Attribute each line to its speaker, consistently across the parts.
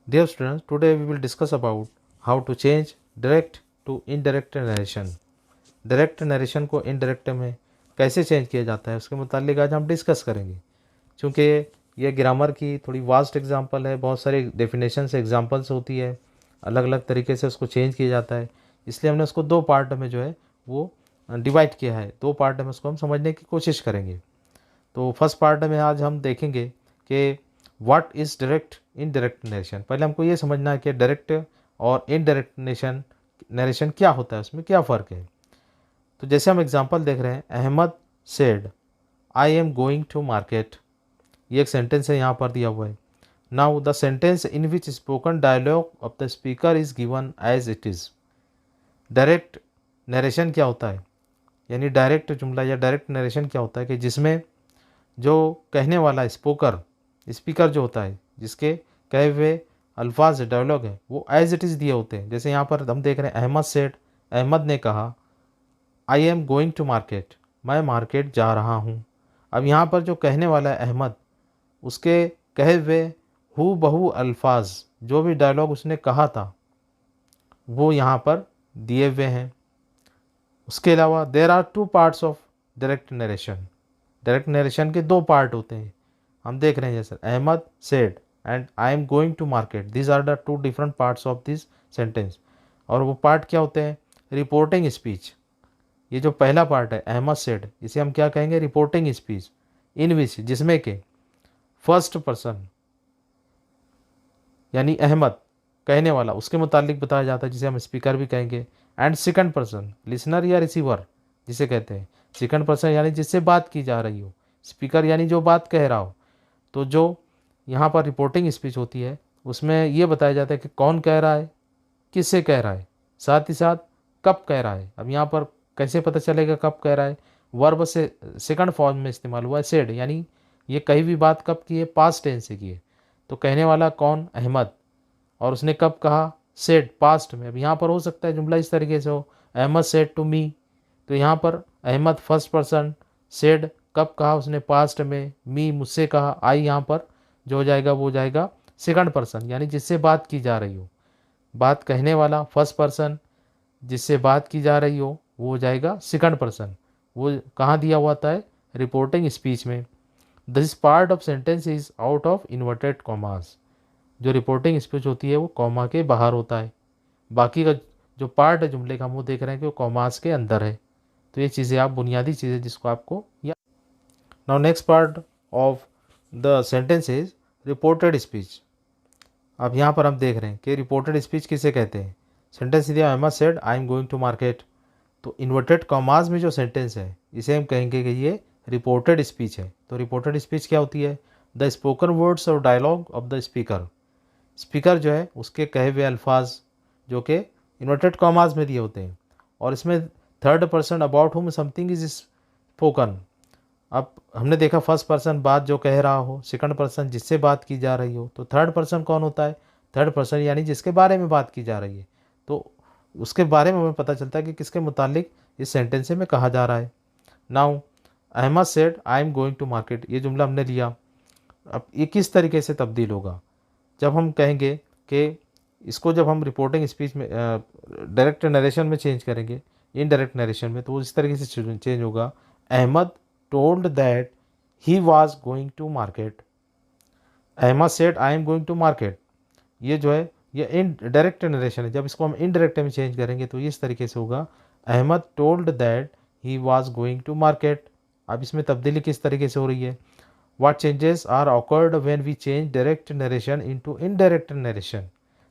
Speaker 1: Dear students, today we will discuss about how to change direct to indirect narration. Direct narration को indirect में कैसे change किया जाता है उसके मुतालिक आज हम डिस्कस करेंगे। क्योंकि ये ग्रामर की थोड़ी वास्ट एग्जांपल है, बहुत सारी डेफिनेशन से एग्जांपल्स होती है, अलग अलग तरीके से उसको चेंज किया जाता है। इसलिए हमने उसको दो पार्ट में जो है वो डिवाइड किया है। दो पार्ट में उसको हम समझने की कोशिश करेंगे। तो फर्स्ट पार्ट में आज हम देखेंगे कि what is direct indirect narration. पहले हमको ये समझना है कि डायरेक्ट और इनडायरेक्ट नरेशन क्या होता है, उसमें क्या फ़र्क है। तो जैसे हम एग्जांपल देख रहे हैं, Ahmad said I am going to market. ये एक सेंटेंस है, यहाँ पर दिया हुआ है। Now the sentence in which spoken dialogue of the speaker is given as it is. Direct narration क्या होता है, यानी डायरेक्ट जुमला या डायरेक्ट नरेशन क्या होता है कि जिसमें जो कहने वाला स्पीकर जो होता है, जिसके कहे हुए अल्फाज डायलॉग है वो एज इट इज़ दिए होते हैं। जैसे यहाँ पर हम देख रहे हैं, अहमद सेड, अहमद ने कहा, I am going to market, मैं मार्केट जा रहा हूँ। अब यहाँ पर जो कहने वाला है अहमद, उसके कहे हुए हू बहू अल्फाज, जो भी डायलॉग उसने कहा था वो यहाँ पर दिए हुए हैं। उसके अलावा there are two parts of direct narration. Direct narration के दो पार्ट होते हैं, हम देख रहे हैं। जैसे Ahmad said and I am going to market, this are the two different parts of this sentence. और वो पार्ट क्या होते हैं? Reporting speech. ये जो पहला पार्ट है अहमद सेड, इसे हम क्या कहेंगे? Reporting speech. इन विच, जिसमें के फर्स्ट पर्सन यानी अहमद कहने वाला, उसके मुतालिक बताया जाता है, जिसे हम स्पीकर भी कहेंगे। एंड सेकंड पर्सन लिसनर या रिसीवर, जिसे कहते हैं। सेकंड पर्सन यानी जिससे बात की जा रही हो, स्पीकर यानी जो बात कह रहा हो। तो जो यहाँ पर रिपोर्टिंग स्पीच होती है उसमें ये बताया जाता है कि कौन कह रहा है, किससे कह रहा है, साथ ही साथ कब कह रहा है। अब यहाँ पर कैसे पता चलेगा कब कह रहा है? वर्ब से सेकंड फॉर्म में इस्तेमाल हुआ है सेड, यानी ये कहीं भी बात कब की है? पास्ट टेंस से की है। तो कहने वाला कौन? अहमद। और उसने कब कहा? सेड, पास्ट में। अब यहाँ पर हो सकता है जुमला इस तरीके से हो, अहमद सेड टू मी। तो यहाँ पर अहमद फर्स्ट पर्सन, सेड कब कहा उसने? पास्ट में। मी मुझसे कहा। आई यहाँ पर जो हो जाएगा वो हो जाएगा सेकंड पर्सन, यानी जिससे बात की जा रही हो। बात कहने वाला फर्स्ट पर्सन, जिससे बात की जा रही हो वो हो जाएगा सेकंड पर्सन। वो कहाँ दिया हुआ था है? रिपोर्टिंग स्पीच में। This part of sentence is out of inverted commas. जो रिपोर्टिंग स्पीच होती है वो कॉमा के बाहर होता है। बाकी का जो पार्ट है जुमले का हम वो देख रहे हैं कि वो कॉमास के अंदर है। तो ये चीज़ें आप बुनियादी चीज़ें जिसको आपको या now next part of the sentence is reported speech. अब यहाँ पर हम देख रहे हैं कि रिपोर्टेड स्पीच किसे कहते हैं। सेंटेंस दिया, Ahmad said I am going to market. तो इन्वर्टेड कॉमास में जो सेंटेंस है इसे हम कहेंगे कि ये रिपोर्टेड स्पीच है। तो रिपोर्टेड स्पीच क्या होती है? द स्पोकन वर्ड्स और dialogue of the speaker. Speaker जो है उसके कहे हुए अल्फाज जो कि इन्वर्टेड कॉमास में दिए होते हैं। और इसमें थर्ड पर्सन अबाउट हुम समथिंग इज स्पोकन। अब हमने देखा फर्स्ट पर्सन बात जो कह रहा हो, सेकंड पर्सन जिससे बात की जा रही हो। तो थर्ड पर्सन कौन होता है? थर्ड पर्सन यानी जिसके बारे में बात की जा रही है। तो उसके बारे में हमें पता चलता है कि किसके मुतालिक इस सेंटेंस में कहा जा रहा है। Now Ahmad said I am going to market, ये जुमला हमने लिया। अब ये किस तरीके से तब्दील होगा? जब हम कहेंगे कि इसको जब हम रिपोर्टिंग स्पीच में डायरेक्ट नरेशन में चेंज करेंगे, इनडायरेक्ट नरेशन में, तो वो इस तरीके से चेंज होगा। Ahmad told that he was going to market. Ahmad said I am going to market. ये जो है ये इन डायरेक्ट नरेशन है। जब इसको हम इनडायरेक्ट में चेंज करेंगे तो ये इस तरीके से होगा, Ahmad told that he was going to market. अब इसमें तब्दीली किस तरीके से हो रही है? What changes are occurred when we change direct narration into indirect narration?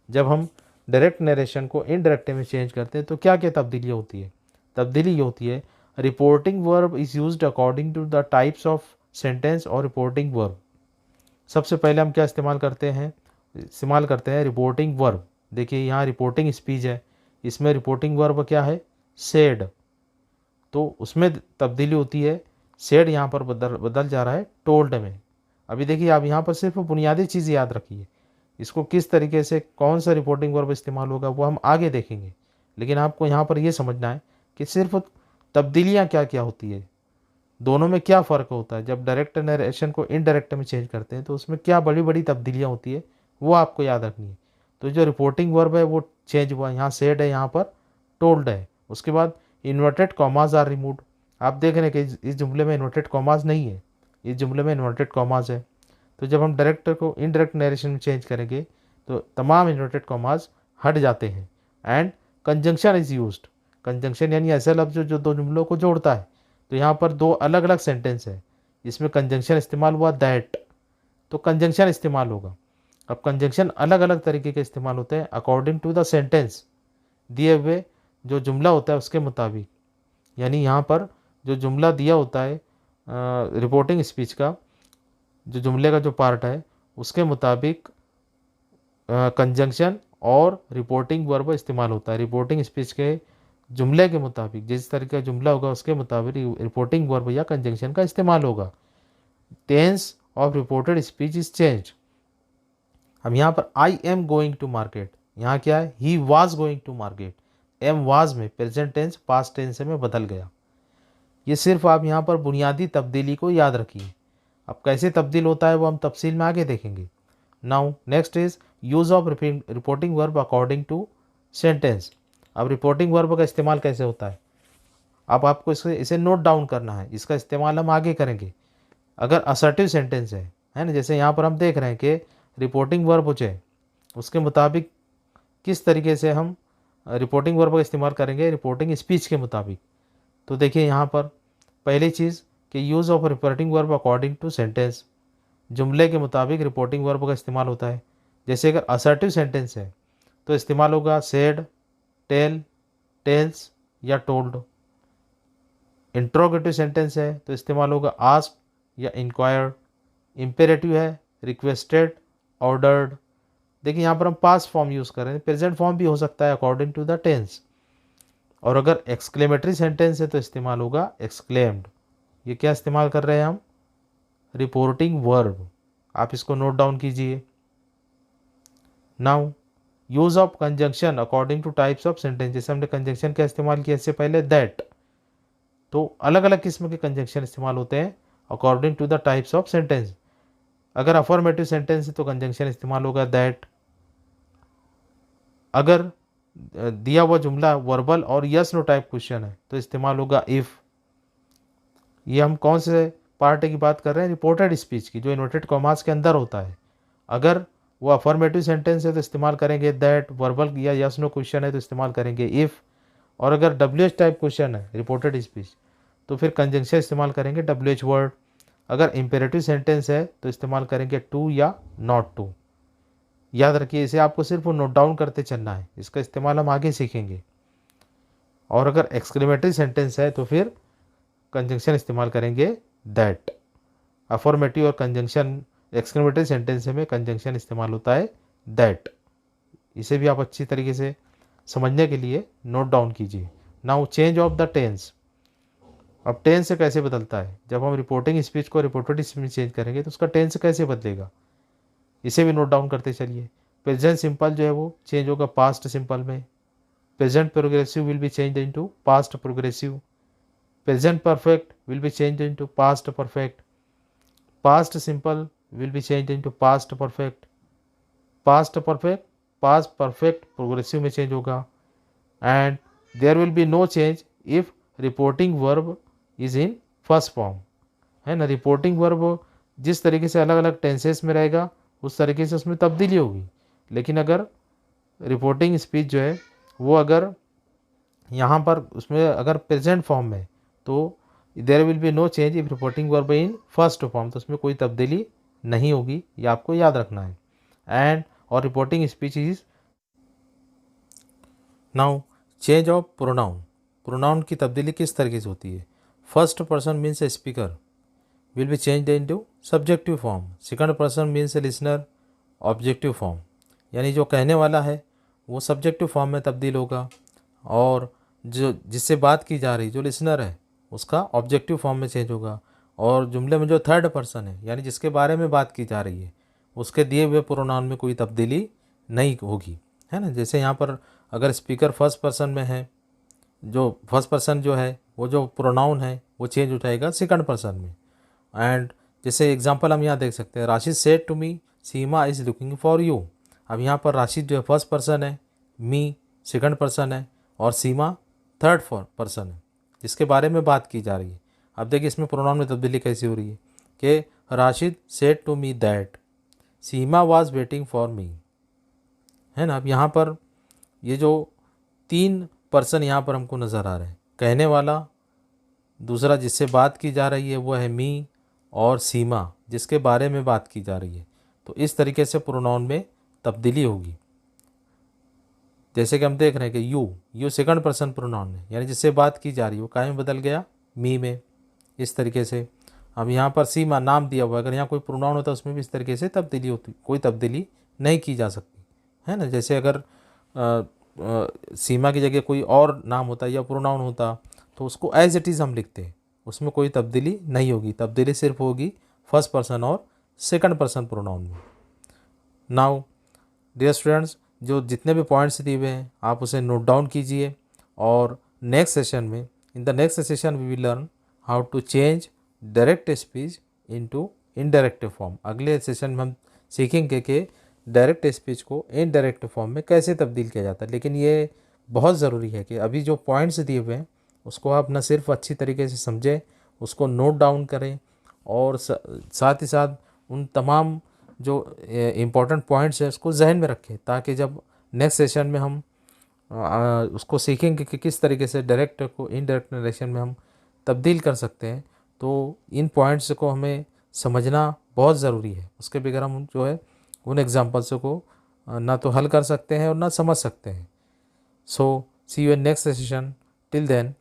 Speaker 1: जब हम डायरेक्ट नरेशन को इनडायरेक्ट में चेंज करते हैं तो क्या क्या तब्दीली होती है? तब्दीली ये होती है, reporting verb is used according to the types of sentence और रिपोर्टिंग वर्ब। सबसे पहले हम क्या इस्तेमाल करते हैं रिपोर्टिंग वर्ब। देखिए यहाँ रिपोर्टिंग स्पीच है, इसमें रिपोर्टिंग वर्ब क्या है? सेड। तो उसमें तब्दीली होती है, सेड यहाँ पर बदल जा रहा है टोल्ड में। अभी देखिए आप यहाँ पर सिर्फ बुनियादी चीज़ याद रखिए, इसको किस तरीके से कौन सा रिपोर्टिंग वर्ब इस्तेमाल होगा वो हम आगे देखेंगे। लेकिन आपको यहाँ पर ये समझना है कि सिर्फ तब्दीलियाँ क्या क्या होती है, दोनों में क्या फ़र्क होता है। जब डायरेक्ट नरेशन को इनडायरेक्ट में चेंज करते हैं तो उसमें क्या बड़ी बड़ी तब्दीलियाँ होती है वो आपको याद रखनी है। तो जो रिपोर्टिंग वर्ब है वो चेंज हुआ, यहाँ सेड है, यहाँ पर टोल्ड है। उसके बाद इन्वर्टेड कॉमाज आर रिमूव्ड। आप देख रहे हैं कि इस जुमले में इन्वर्टेड कॉमाज नहीं है, इस जुमले में इन्वर्टेड कॉमाज है। तो जब हम डायरेक्ट को इनडायरेक्ट नरेशन में चेंज करेंगे तो तमाम इन्वर्टेड कॉमाज हट जाते हैं। And conjunction is used. Conjunction यानी ऐसा लफ्ज जो दो जुमलों को जोड़ता है। तो यहाँ पर दो अलग अलग सेंटेंस है, इसमें कंजंक्शन इस्तेमाल हुआ दैट, तो कंजंक्शन इस्तेमाल होगा। अब कंजंक्शन अलग अलग तरीके के इस्तेमाल होते हैं अकॉर्डिंग टू द सेंटेंस, दिए हुए जो जुमला होता है उसके मुताबिक। यानी यहाँ पर जो जुमला दिया होता है रिपोर्टिंग स्पीच का, जो जुमले का जो पार्ट है उसके मुताबिक कंजंक्शन और रिपोर्टिंग वर्ब इस्तेमाल होता है। रिपोर्टिंग स्पीच के जुमले के मुताबिक, जिस तरह का जुमला होगा उसके मुताबिक रिपोर्टिंग वर्ब या कंजंक्शन का इस्तेमाल होगा। Tense of reported speech is change. अब यहाँ पर I am going to market, यहाँ क्या है, he was going to market. Am was में प्रेजेंट टेंस पास्ट टेंस में बदल गया। ये सिर्फ आप यहाँ पर बुनियादी तब्दीली को याद रखिए। अब कैसे तब्दील होता है वो हम तफसील में आगे देखेंगे। Now next is use of reporting verb according to sentence. अब रिपोर्टिंग वर्ब का इस्तेमाल कैसे होता है, अब आपको इसे नोट डाउन करना है, इसका इस्तेमाल हम आगे करेंगे। अगर असर्टिव सेंटेंस है ना, जैसे यहाँ पर हम देख रहे हैं कि रिपोर्टिंग वर्ब हो जाए, उसके मुताबिक किस तरीके से हम रिपोर्टिंग वर्ब का इस्तेमाल करेंगे रिपोर्टिंग स्पीच के मुताबिक। तो देखिए यहाँ पर पहली चीज़ कि use of reporting verb according to sentence, जुमले के मुताबिक रिपोर्टिंग वर्ब का इस्तेमाल होता है। जैसे अगर असर्टिव सेंटेंस है तो इस्तेमाल होगा सेड, टेल, टेल्स या टोल्ड। इंट्रोगेटिव सेंटेंस है तो इस्तेमाल होगा आस्क या इंक्वायर्ड। इम्पेरेटिव है रिक्वेस्टेड, ऑर्डर्ड। देखिए यहाँ पर हम पास्ट फॉर्म यूज़ कर रहे हैं, प्रेजेंट फॉर्म भी हो सकता है अकॉर्डिंग टू द टेंस। और अगर एक्सक्लेमेटरी सेंटेंस है तो इस्तेमाल होगा एक्सक्लेम्ड। ये क्या इस्तेमाल कर रहे हैं हम, रिपोर्टिंग वर्ब। आप इसको नोट डाउन कीजिए। Now use of conjunction according two types of sentence. जैसे हमने कंजंक्शन का इस्तेमाल किया इससे पहले दैट, तो अलग अलग किस्म के कंजंक्शन इस्तेमाल होते हैं according to the types of sentence. अगर अफर्मेटिव सेंटेंस है तो कंजंक्शन इस्तेमाल होगा दैट। अगर दिया हुआ जुमला वर्बल और यस नो टाइप क्वेश्चन है तो इस्तेमाल होगा इफ़। ये हम कौन से पार्ट की बात कर रहे हैं, रिपोर्टेड स्पीच की, जो इन्वर्टेड कॉमास के अंदर होता है। अगर वो अफर्मेटिव सेंटेंस है तो इस्तेमाल करेंगे दैट, वर्बल या यस नो क्वेश्चन है तो इस्तेमाल करेंगे इफ़। और अगर डब्ल्यू एच टाइप क्वेश्चन है रिपोर्टेड स्पीच तो फिर कंजंक्शन इस्तेमाल करेंगे डब्ल्यू एच वर्ड। अगर इम्पेरेटिव सेंटेंस है तो इस्तेमाल करेंगे टू या नॉट टू। याद रखिए, इसे आपको सिर्फ नोट डाउन करते चलना है, इसका इस्तेमाल हम आगे सीखेंगे। और अगर एक्सक्लेमेटरी सेंटेंस है तो फिर कंजंक्शन इस्तेमाल करेंगे दैट। अफर्मेटिव और कंजंक्शन एक्सक्लेमेटरी सेंटेंस में कंजंक्शन इस्तेमाल होता है दैट। इसे भी आप अच्छी तरीके से समझने के लिए नोट डाउन कीजिए। Now change of the tense. अब टेंस से कैसे बदलता है, जब हम रिपोर्टिंग स्पीच को रिपोर्टेड स्पीच में चेंज करेंगे तो उसका टेंस कैसे बदलेगा, इसे भी नोट डाउन करते चलिए। प्रेजेंट सिंपल जो है वो चेंज होगा पास्ट सिंपल में। Present progressive will be change into past progressive. Present perfect will be change into past perfect. Past simple will be change into past perfect. Past perfect past perfect progressive में change होगा। And there will be no change if reporting verb is in first form, है ना। Reporting verb जिस तरीके से अलग अलग tenses में रहेगा उस तरीके से उसमें तब्दीली होगी। लेकिन अगर रिपोर्टिंग स्पीच जो है वो अगर यहाँ पर उसमें अगर प्रेजेंट फॉर्म में तो there will be no change if reporting verb in first form, तो उसमें कोई तब्दीली नहीं होगी, ये आपको याद रखना है। एंड और reporting speech is now change of pronoun. Pronoun की तब्दीली किस तरीके से होती है, first person means a speaker will be change into subjective form. Second person means A listener objective form, यानी जो कहने वाला है वो सब्जेक्टिव फॉर्म में तब्दील होगा और जो जिससे बात की जा रही जो लिसनर है उसका ऑब्जेक्टिव फॉर्म में चेंज होगा। और जुमले में जो थर्ड पर्सन है यानी जिसके बारे में बात की जा रही है उसके दिए हुए प्रोनाउन में कोई तब्दीली नहीं होगी, है ना। जैसे यहाँ पर अगर स्पीकर फर्स्ट पर्सन में है, जो फर्स्ट पर्सन जो है वो जो प्रोनाउन है वो चेंज हो जाएगा सेकंड पर्सन में। एंड जैसे एग्जांपल हम यहाँ देख सकते हैं, Rashid said to me Seema is looking for you. अब यहाँ पर राशिद जो है फर्स्ट पर्सन है, मी सेकंड पर्सन है और सीमा थर्ड पर्सन है जिसके बारे में बात की जा रही है। अब देखिए इसमें प्रोनाउन में तब्दीली कैसी हो रही है कि Rashid said to me that Seema was waiting for me, है ना। अब यहाँ पर ये जो 3 पर्सन यहाँ पर हमको नज़र आ रहे हैं, कहने वाला, दूसरा जिससे बात की जा रही है वो है मी, और सीमा जिसके बारे में बात की जा रही है। तो इस तरीके से प्रोनाउन में तब्दीली होगी। जैसे कि हम देख रहे हैं कि यू सेकंड पर्सन प्रोनाउन है, यानी जिससे बात की जा रही है वो काय में बदल गया, मी में। इस तरीके से अब यहाँ पर सीमा नाम दिया हुआ है, अगर यहाँ कोई प्रोनाउन होता है उसमें भी इस तरीके से तब्दीली होती, कोई तब्दीली नहीं की जा सकती, है ना। जैसे अगर सीमा की जगह कोई और नाम होता या प्रोनाउन होता तो उसको एज इट इज़ हम लिखते हैं, उसमें कोई तब्दीली नहीं होगी। तब्दीली सिर्फ होगी फर्स्ट पर्सन और सेकंड पर्सन प्रोनाउन में। नाउ डियर स्टूडेंट्स, जो जितने भी पॉइंट्स दिए हुए हैं आप उसे नोट डाउन कीजिए, और नेक्स्ट सेशन में, in the next session we will learn how to change direct speech into indirect form. अगले सेशन में हम सीखेंगे कि डायरेक्ट स्पीच को इनडायरेक्ट फॉर्म में कैसे तब्दील किया जाता है। लेकिन ये बहुत ज़रूरी है कि अभी जो पॉइंट्स दिए हुए हैं उसको आप न सिर्फ अच्छी तरीके से समझें, उसको नोट डाउन करें, और साथ ही साथ उन तमाम जो इम्पोर्टेंट पॉइंट्स हैं उसको जहन में रखें, ताकि जब नेक्स्ट सेशन में हम उसको सीखेंगे कि किस तरीके से डायरेक्ट को इनडायरेक्ट नरेशन में हम तब्दील कर सकते हैं। तो इन पॉइंट्स को हमें समझना बहुत ज़रूरी है, उसके बगैर हम जो है उन एग्जाम्पल्स को ना तो हल कर सकते हैं और ना समझ सकते हैं। So see you in next session, till then